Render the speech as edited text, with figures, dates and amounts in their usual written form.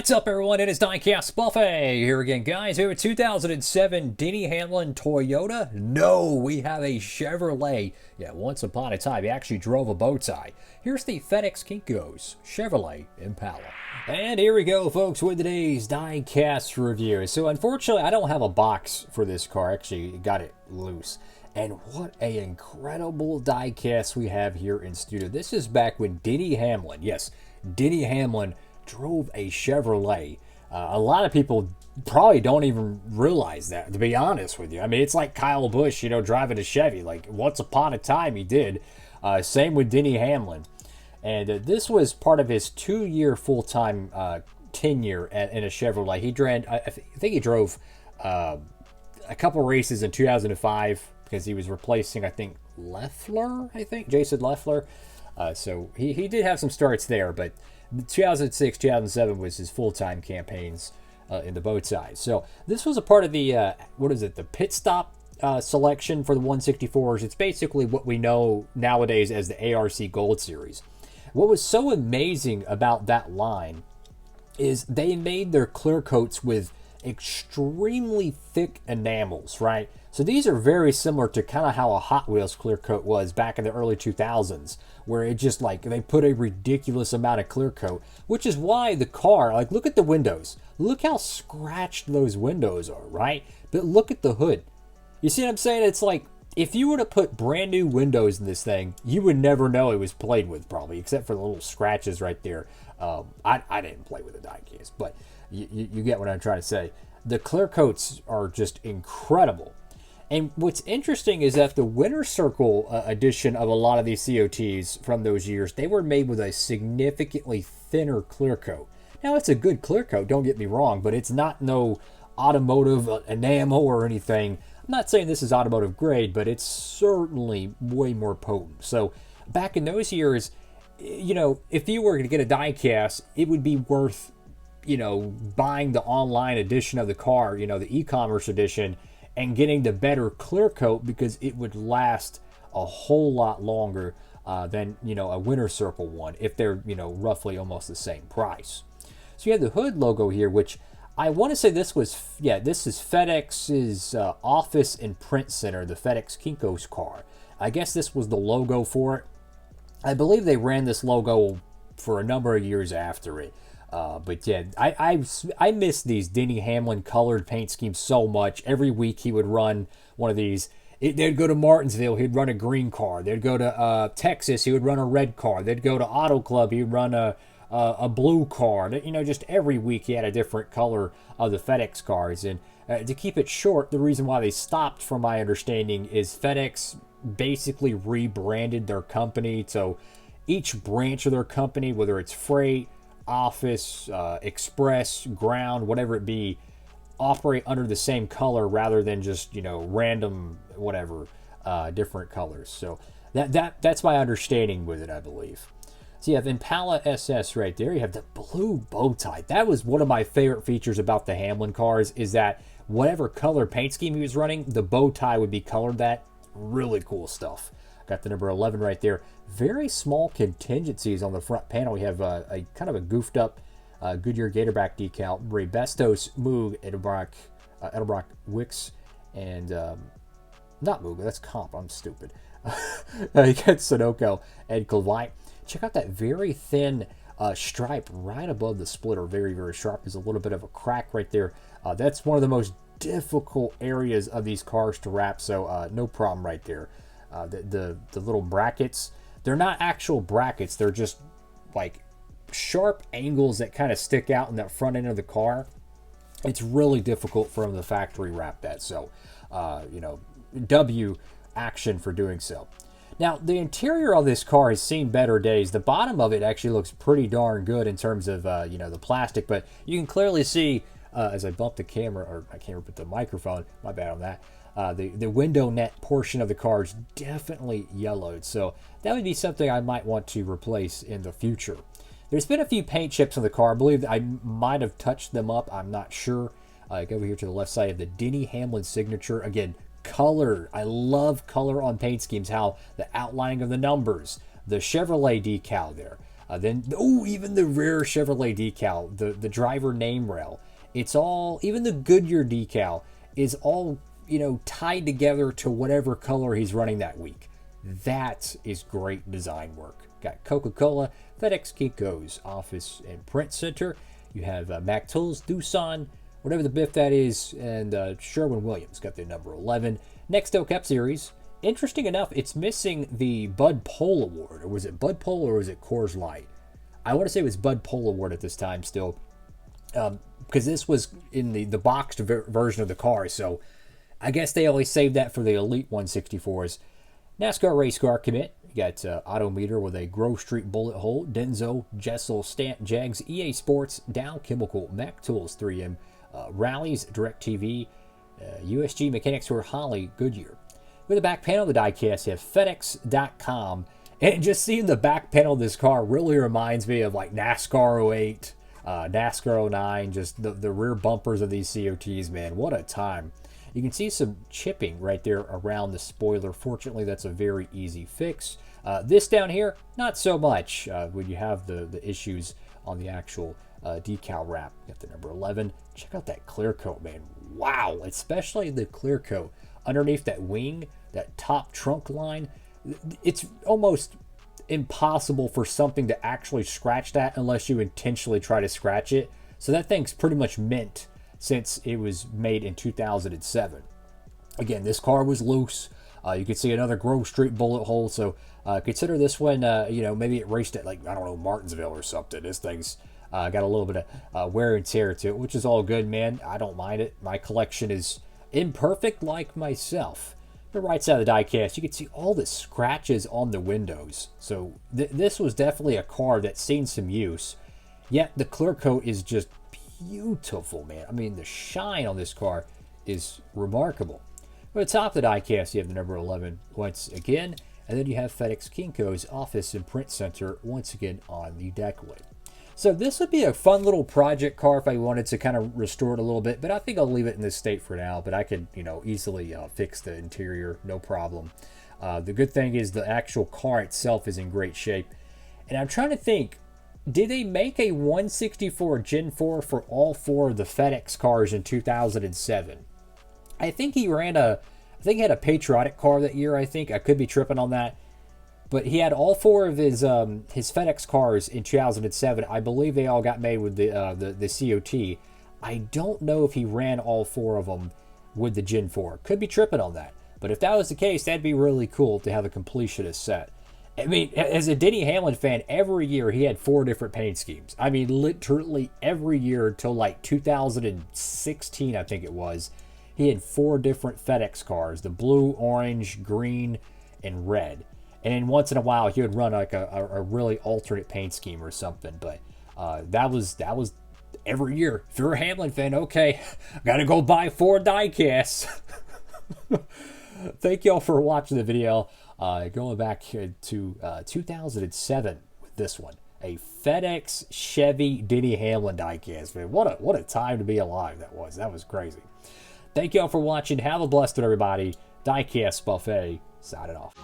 What's up, everyone? It is Diecastbuffet here again, guys. Here at 2007 Denny Hamlin Toyota. No, we have a Chevrolet. Yeah, once upon a time, he actually drove a bow tie. Here's the Fedex Kinko'S Chevrolet Impala. And here we go, folks, with today's Diecast review. So, unfortunately, I don't have a box for this car. Actually, got it loose. And what an incredible diecast we have here in studio. This is back when Denny Hamlin, yes, Denny Hamlin drove a Chevrolet. A lot of people probably don't even realize that, to be honest with you. I mean, it's like Kyle Busch, driving a Chevy. Like, once upon a time he did. Same with Denny Hamlin. And this was part of his 2-year full-time tenure in a Chevrolet. He drove, I think he drove a couple races in 2005 because he was replacing, I think, Jason Leffler. So he did have some starts there, but 2006, 2007 was his full-time campaigns in the bow ties. So this was a part of the, the pit stop selection for the 164s. It's basically what we know nowadays as the ARC Gold Series. What was so amazing about that line is they made their clear coats with extremely thick enamels, right? So these are very similar to kind of how a Hot Wheels clear coat was back in the early 2000s, where it just like they put a ridiculous amount of clear coat, which is why the car, like, look at the windows. Look how scratched those windows are, right? But look at the hood. You see what I'm saying? It's like if you were to put brand new windows in this thing, you would never know it was played with, probably, except for the little scratches right there. I didn't play with the diecast, but you get what I'm trying to say. The clear coats are just incredible. And what's interesting is that the Winter Circle edition of a lot of these COTs from those years, they were made with a significantly thinner clear coat. Now, it's a good clear coat, don't get me wrong, but it's not no automotive enamel or anything. I'm not saying this is automotive grade, but it's certainly way more potent. So back in those years, if you were to get a diecast, it would be worth, buying the online edition of the car, the e-commerce edition, and getting the better clear coat because it would last a whole lot longer than, a Winter Circle one if they're, roughly almost the same price. So you have the hood logo here, which I want to say this is FedEx's office and print center, the FedEx Kinko'S car. I guess this was the logo for it. I believe they ran this logo for a number of years after it. But yeah, I miss these Denny Hamlin colored paint schemes so much. Every week he would run one of these. They'd go to Martinsville, he'd run a green car. They'd go to Texas, he would run a red car. They'd go to Auto Club, he'd run a blue car. Just every week he had a different color of the FedEx cars. And to keep it short, the reason why they stopped, from my understanding, is FedEx basically rebranded their company. So each branch of their company, whether it's freight, office, express, ground, whatever it be, operate under the same color rather than just random different colors. So that's my understanding with it, I believe. So you have Impala SS right there. You have the blue bow tie. That was one of my favorite features about the Hamlin cars, is that whatever color paint scheme he was running, the bow tie would be colored that. Really cool stuff. Got the number 11 right there. Very small contingencies on the front panel. We have a kind of a goofed up Goodyear Gatorback decal. Ray Bestos, Moog, Edelbrock, Wicks, and not Moog, that's Comp. I'm stupid. You got Sunoco and Clevite. Check out that very thin stripe right above the splitter. Very, very sharp. There's a little bit of a crack right there. That's one of the most difficult areas of these cars to wrap, so no problem right there. The little brackets, they're not actual brackets, they're just like sharp angles that kind of stick out in that front end of the car. It's really difficult for them to factory wrap that, so W action for doing so. Now, the interior of this car has seen better days. The bottom of it actually looks pretty darn good in terms of the plastic, but you can clearly see as I bump the camera, or I can't put the microphone, my bad on that, the window net portion of the car is definitely yellowed, so that would be something I might want to replace in the future. There's been a few paint chips on the car. I believe I might have touched them up. I'm not sure. Go over here to the left side of the Denny Hamlin signature. Again, color. I love color on paint schemes, how the outlining of the numbers, the Chevrolet decal there. Then, oh, even the rear Chevrolet decal, the driver name rail, it's all, even the Goodyear decal is all, you know, tied together to whatever color he's running that week. That is great design work. Got Coca-Cola, Fedex, Kinko'S, Office and Print Center. You have Mac Tools, Doosan, whatever the biff that is, and Sherwin-Williams got the number 11. Nextel Cup Series. Interesting enough, it's missing the Bud Pole Award. Or was it Bud Pole or was it Coors Light? I want to say it was Bud Pole Award at this time still. Because this was in the boxed version of the car. So I guess they only saved that for the Elite 164s. NASCAR Race Car Commit. You got Odometer with a Grove Street bullet hole. Denso, Jessel, Stant, Jags, EA Sports, Dow Chemical, Mac Tools, 3M, Rallies, DirecTV, USG Mechanics Tour, Holly, Goodyear. With the back panel of the diecast, you have FedEx.com. And just seeing the back panel of this car really reminds me of like NASCAR 08, NASCAR 09, just the rear bumpers of these COTs, man. What a time. You can see some chipping right there around the spoiler. Fortunately, that's a very easy fix. This down here, not so much when you have the issues on the actual decal wrap. Got the number 11. Check out that clear coat, man. Wow, especially the clear coat. Underneath that wing, that top trunk line, it's almost impossible for something to actually scratch that unless you intentionally try to scratch it. So that thing's pretty much mint since it was made in 2007. Again, this car was loose. You can see another Grove Street bullet hole. So consider this one, you know, maybe it raced at like, I don't know, Martinsville or something. This thing's got a little bit of wear and tear to it, which is all good, man. I don't mind it. My collection is imperfect like myself. The right side of the diecast, you can see all the scratches on the windows. So this was definitely a car that's seen some use. Yet the clear coat is just beautiful, man. I mean, the shine on this car is remarkable. At the top of the diecast, you have the number 11 once again, and then you have Fedex Kinko'S Office and Print Center once again on the deck lid. So this would be a fun little project car if I wanted to kind of restore it a little bit, but I think I'll leave it in this state for now. But I could, you know, easily fix the interior, no problem. The good thing is the actual car itself is in great shape. And I'm trying to think, did they make a 164 Gen 4 for all four of the Fedex cars in 2007? I think he ran I think he had a patriotic car that year, I think. I could be tripping on that. But he had all four of his FedEx cars in 2007. I believe they all got made with the COT. I don't know if he ran all four of them with the Gen 4. Could be tripping on that. But if that was the case, that'd be really cool to have a completionist set. I mean, as a Denny Hamlin fan, every year he had 4 different paint schemes. I mean, literally every year until like 2016, I think it was, he had 4 different FedEx cars. The blue, orange, green, and red. And then once in a while, he would run like a really alternate paint scheme or something. But that was every year. If you're a Hamlin fan, okay, got to go buy 4 diecasts. Thank y'all for watching the video. Going back to 2007 with this one. A FedEx Chevy Denny Hamlin diecast. Man, what a time to be alive that was. That was crazy. Thank y'all for watching. Have a blessed one, everybody. Diecast Buffet, signing off.